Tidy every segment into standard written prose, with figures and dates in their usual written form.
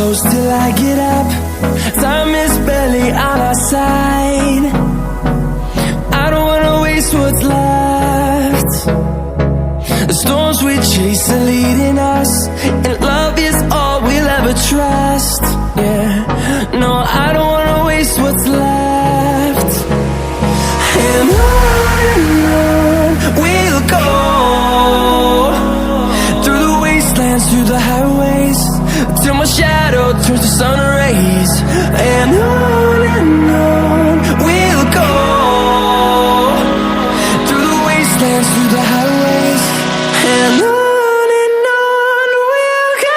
close till I get up. Time is barely on our side. I don't wanna waste what's left. The storms we chase are leading us, and love is all we'll ever trust. Yeah, no, I don't wanna waste what's left. And on we'll go, through the wastelands, through the highways, till my shadow turns to sun rays. And on we'll go, through the wastelands, through the highways, and on we'll go.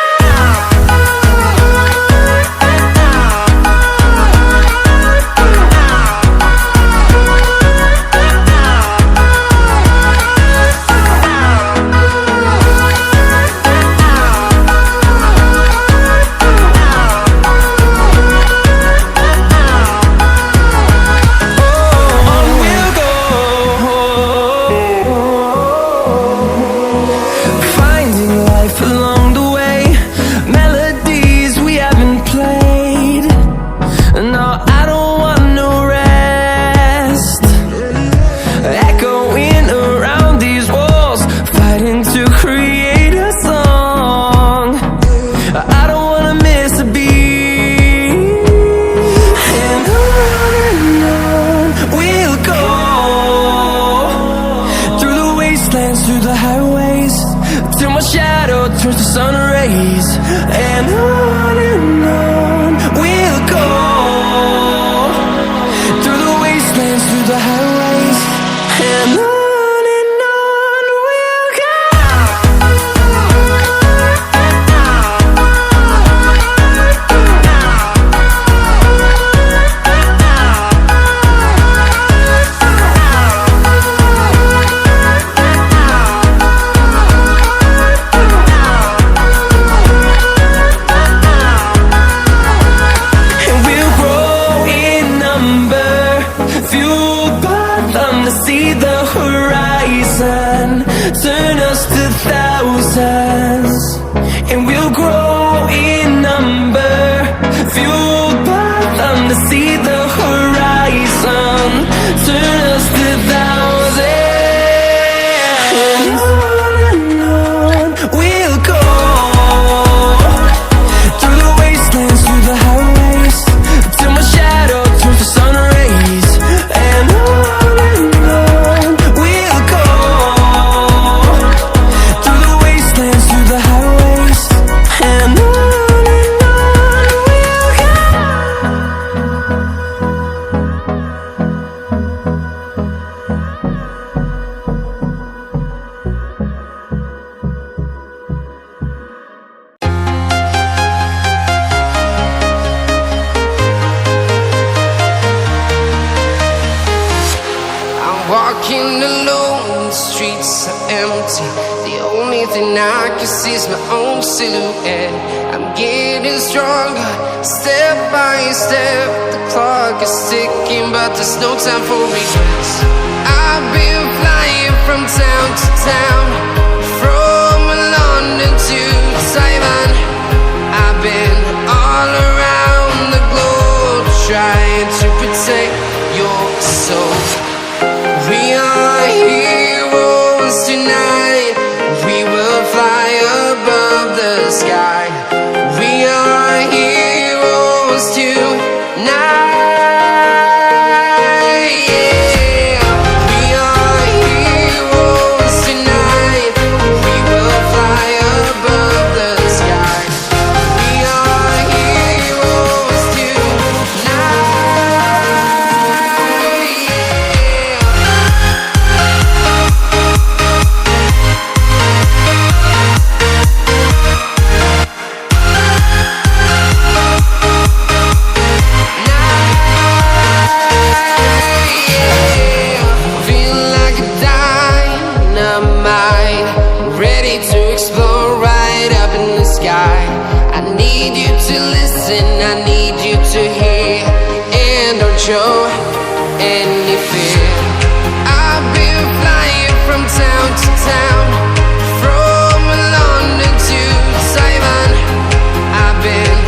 Through the highways, till my shadow turns to sun rays. And on we'll go, through the wastelands, through the highways, and on we'll go. See the horizon, turn us to thousands, and we'll grow in number, fueled by them to see the horizon, turn us to thousands. And on we'll go, through the wastelands, through the highways, till my shadow turns to sun rays. And walking alone, the streets are empty. The only thing I can see is my own silhouette. I'm getting stronger, step by step. The clock is ticking, but there's no time for regrets. I've been flying from town to town, from London to Taiwan. I've been all around the globe, trying to protect your soul. We are heroes tonight. We will fly above the sky. We are heroes tonight. Yeah. We are heroes tonight. We will fly above the sky. We are heroes tonight. I need you to listen, I need you to hear, and don't show any fear. I've been flying from town to town, from London to Taiwan. I've been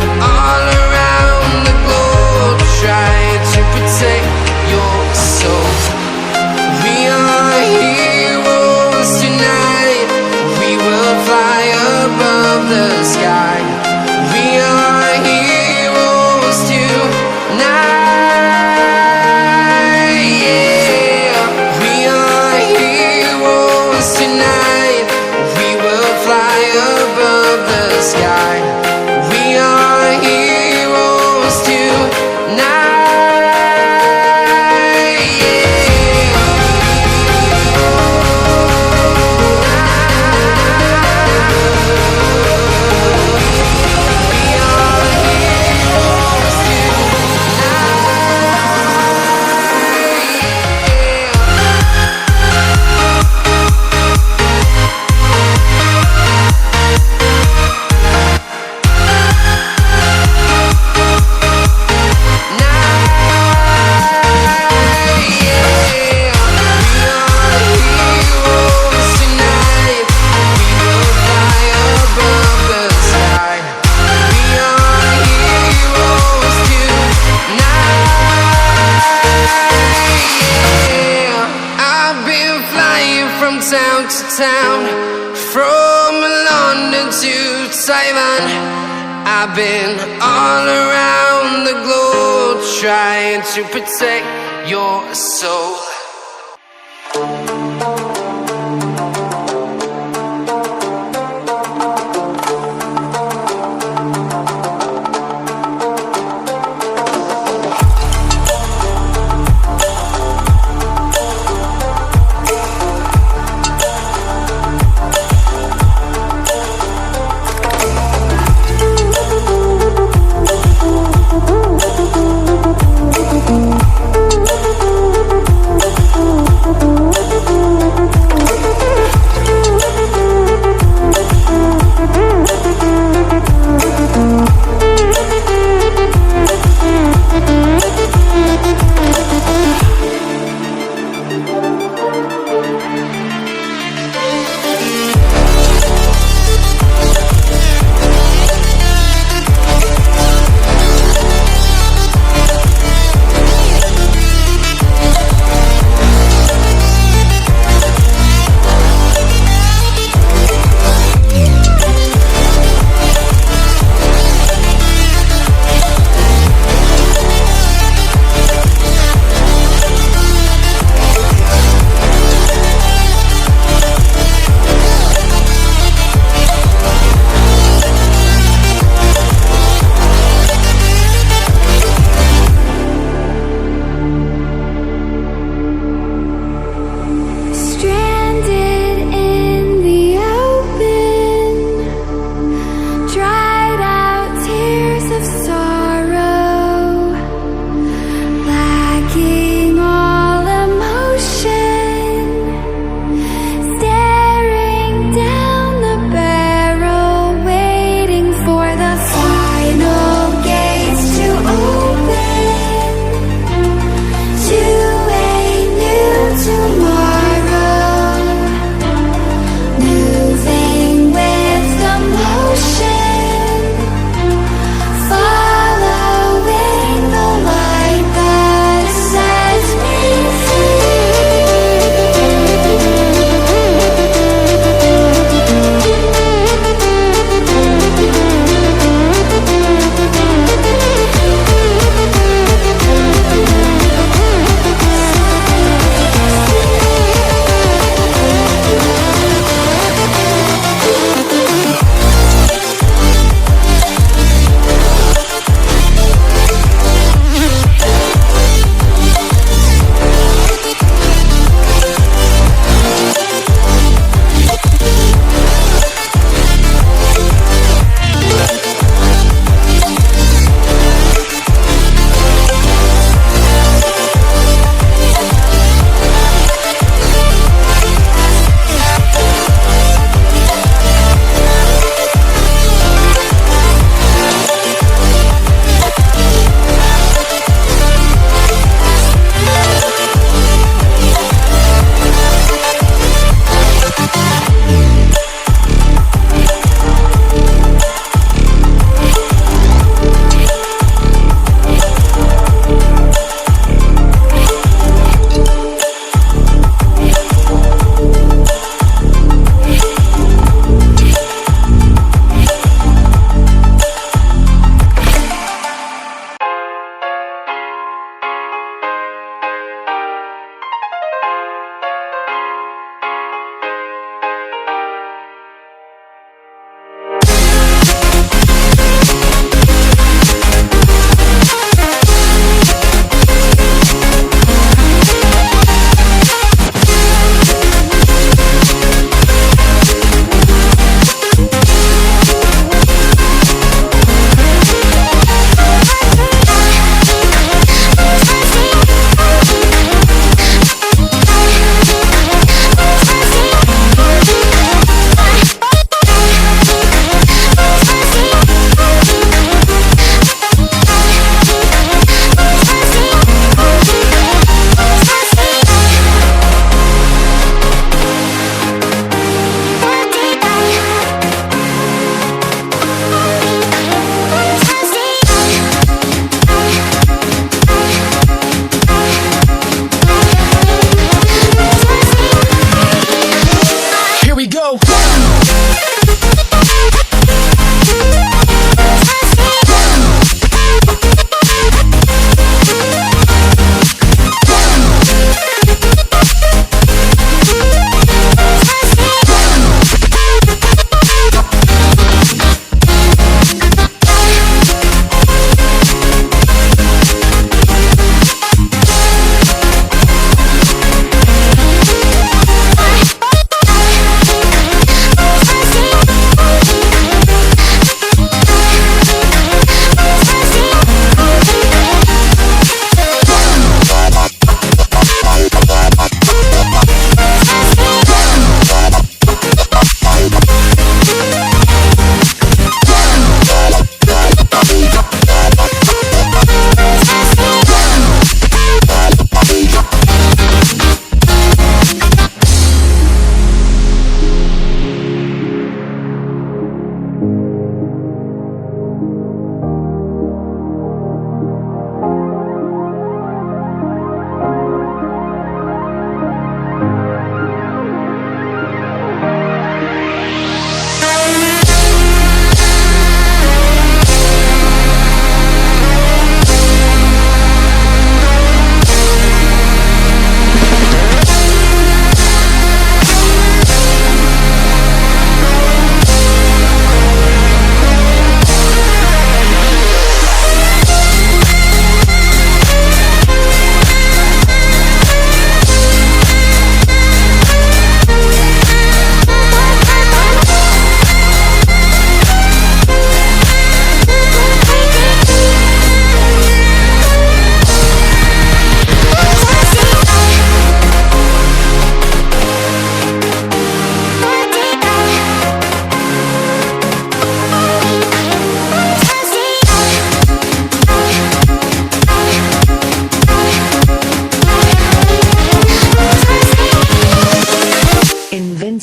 town, from London to Taiwan. I've been all around the globe trying to protect your soul.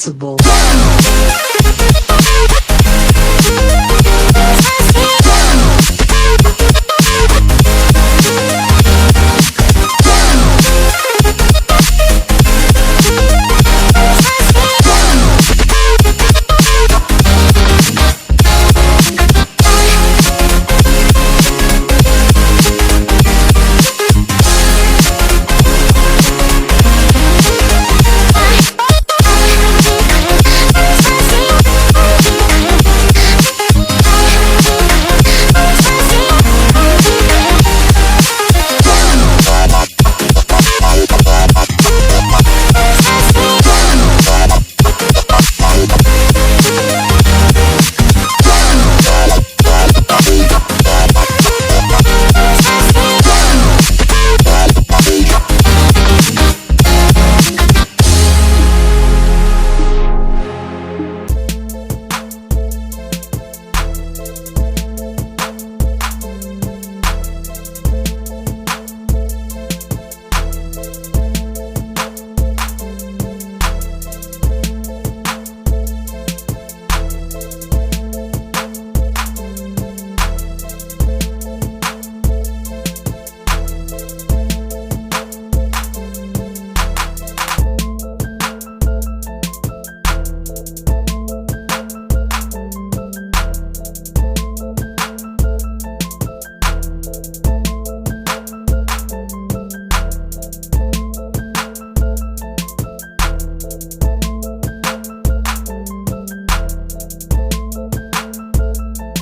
invincible.